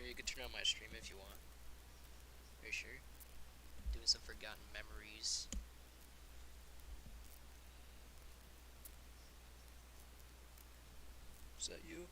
you could turn on my stream if you want. Are you sure? Doing some forgotten memories. Is that you?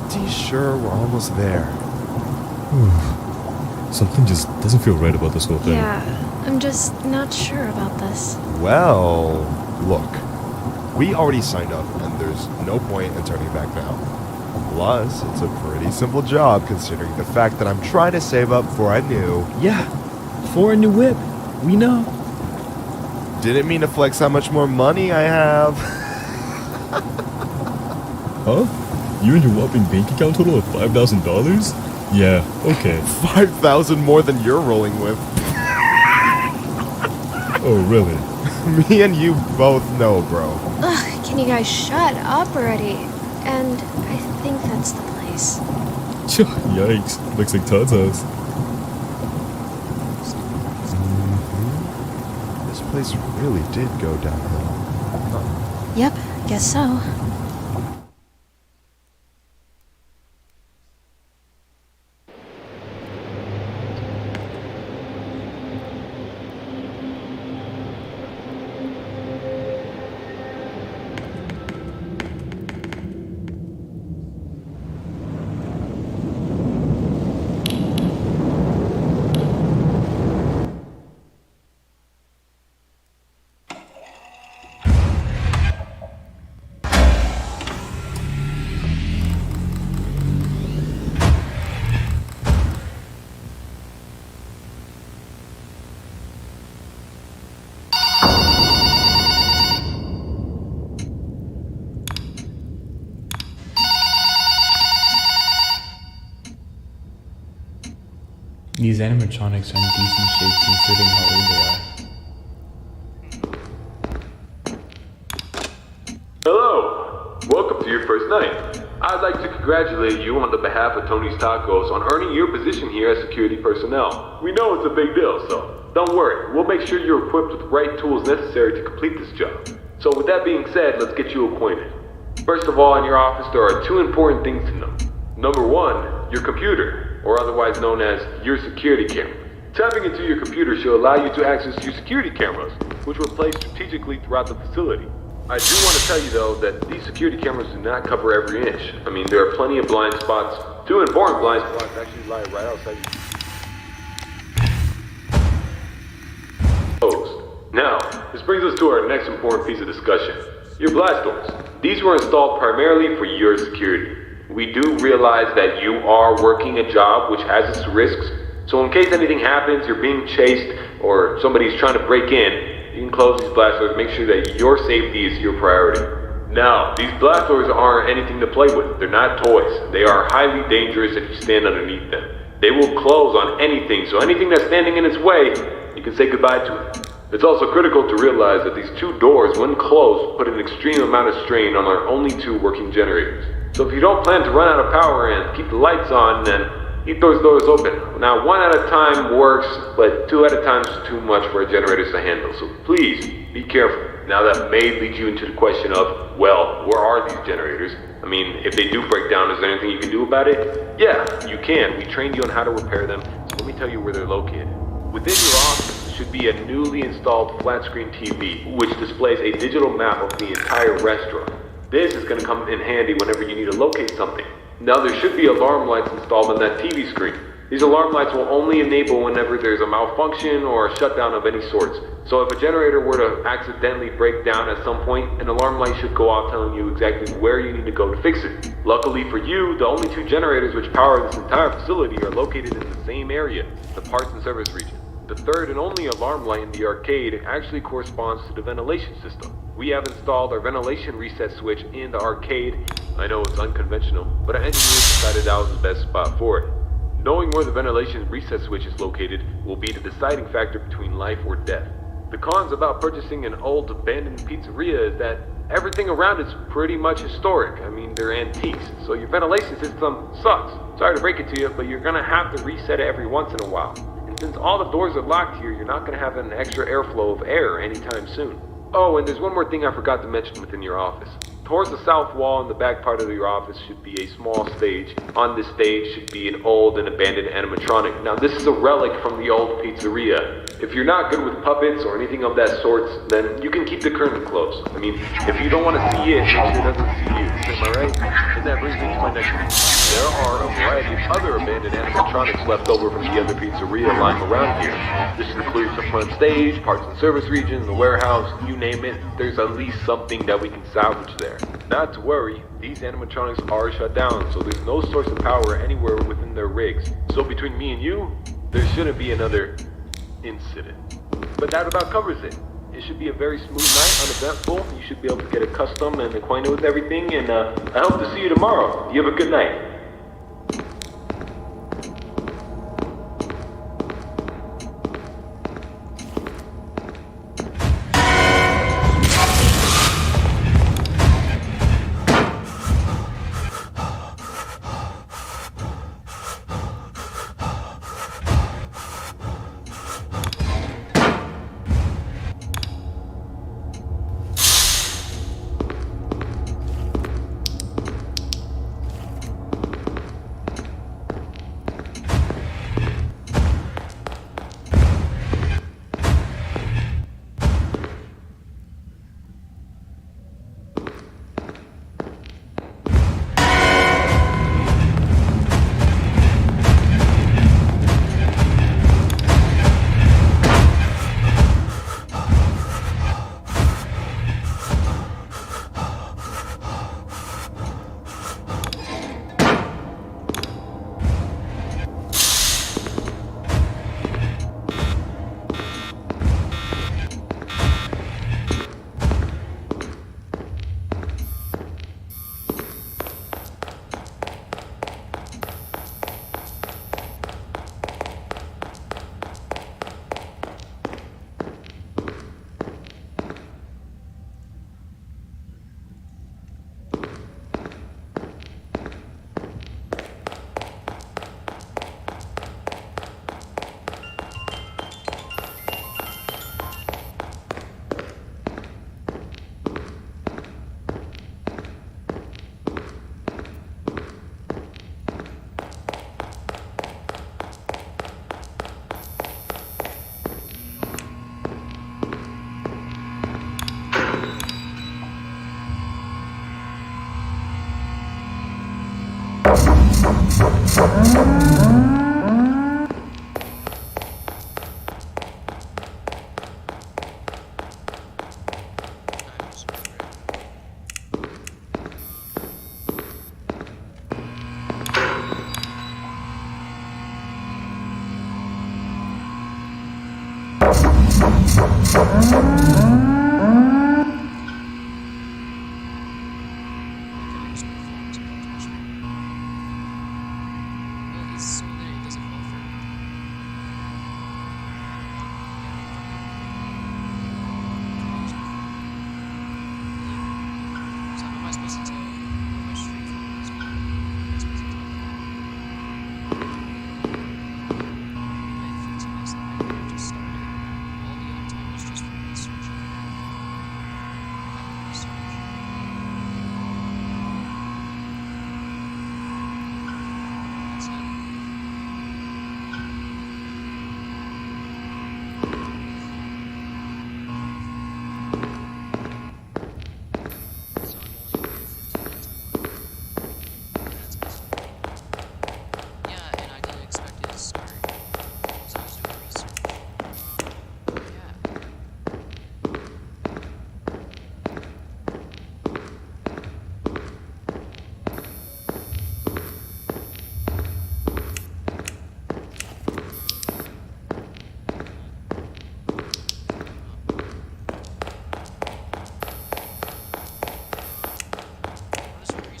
Pretty sure we're almost there. Something just doesn't feel right about this whole thing. Yeah, I'm just not sure about this. Well, look. We already signed up, and there's no point in turning back now. Plus, it's a pretty simple job considering the fact that I'm trying to save up for a new... Yeah, for a new whip. We know. Didn't mean to flex how much more money I have. Huh? You and your whopping bank account total of $5,000? Yeah, okay. 5,000 more than you're rolling with. Oh, really? Me and you both know, bro. Ugh, can you guys shut up already? And I think that's the place. Yikes. Looks like Todd's house. This place really did go downhill. Huh. Yep, guess so. These animatronics are in decent shape considering how old they are. Hello! Welcome to your first night. I'd like to congratulate you on the behalf of Tony's Tacos on earning your position here as security personnel. We know it's a big deal, so don't worry. We'll make sure you're equipped with the right tools necessary to complete this job. So with that being said, let's get you acquainted. First of all, in your office there are two important things to know. Number one, your computer, or otherwise known as your security camera. Tapping into your computer should allow you to access your security cameras, which were placed strategically throughout the facility. I do want to tell you though that these security cameras do not cover every inch. I mean, there are plenty of blind spots. Two important blind spots actually lie right outside your post. Now, this brings us to our next important piece of discussion. Your blast doors. These were installed primarily for your security. We do realize that you are working a job which has its risks, so in case anything happens, you're being chased, or somebody's trying to break in, you can close these blast doors, make sure that your safety is your priority. Now, these blast doors aren't anything to play with. They're not toys. They are highly dangerous if you stand underneath them. They will close on anything, so anything that's standing in its way, you can say goodbye to it. It's also critical to realize that these two doors, when closed, put an extreme amount of strain on our only two working generators. So if you don't plan to run out of power and keep the lights on, then keep those doors open. Now, one at a time works, but two at a time is too much for our generators to handle, so please, be careful. Now that may lead you into the question of, well, where are these generators? I mean, if they do break down, is there anything you can do about it? Yeah, you can. We trained you on how to repair them, so let me tell you where they're located. Within your office should be a newly installed flat-screen TV, which displays a digital map of the entire restaurant. This is going to come in handy whenever you need to locate something. Now there should be alarm lights installed on that TV screen. These alarm lights will only enable whenever there's a malfunction or a shutdown of any sorts. So if a generator were to accidentally break down at some point, an alarm light should go off telling you exactly where you need to go to fix it. Luckily for you, the only two generators which power this entire facility are located in the same area, the parts and service region. The third and only alarm light in the arcade actually corresponds to the ventilation system. We have installed our ventilation reset switch in the arcade. I know it's unconventional, but our engineers decided that was the best spot for it. Knowing where the ventilation reset switch is located will be the deciding factor between life or death. The cons about purchasing an old abandoned pizzeria is that everything around it's pretty much historic. I mean, they're antiques, so your ventilation system sucks. Sorry to break it to you, but you're gonna have to reset it every once in a while. And since all the doors are locked here, you're not gonna have an extra airflow of air anytime soon. Oh, and there's one more thing I forgot to mention within your office. Towards the south wall in the back part of your office should be a small stage. On this stage should be an old and abandoned animatronic. Now this is a relic from the old pizzeria. If you're not good with puppets or anything of that sort, then you can keep the curtain closed. I mean, if you don't want to see it, make sure it doesn't see you. Am I right? And that brings me to my next point. There are a variety of other abandoned animatronics left over from the other pizzeria lying around here. This includes the front stage, parts and service region, the warehouse, you name it. There's at least something that we can salvage there. Not to worry, these animatronics are shut down, so there's no source of power anywhere within their rigs. So between me and you, there shouldn't be another incident. But that about covers it. It should be a very smooth night, uneventful. You should be able to get accustomed and acquainted with everything, and I hope to see you tomorrow. You have a good night.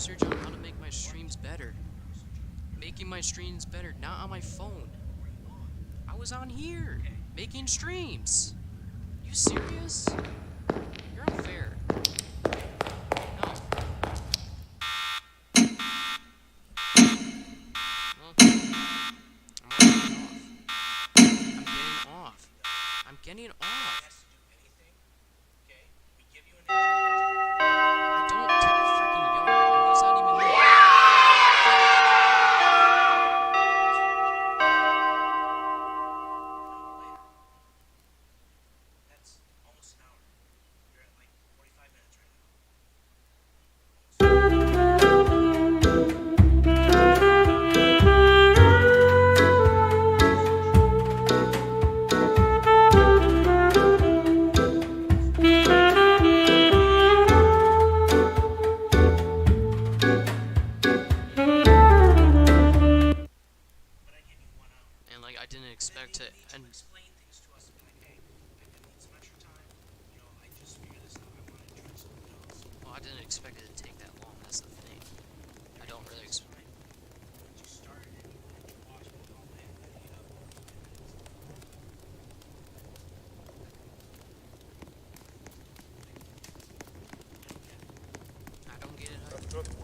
research on how to make my streams better. Making my streams better, not on my phone. I was on here, making streams. You serious? You're unfair. No. Well, I'm getting off. I don't take a freaking yard, and he's not even there. And like I didn't expect to end. Well, I didn't expect it to take that long. That's the thing. I don't really expect. I don't get it.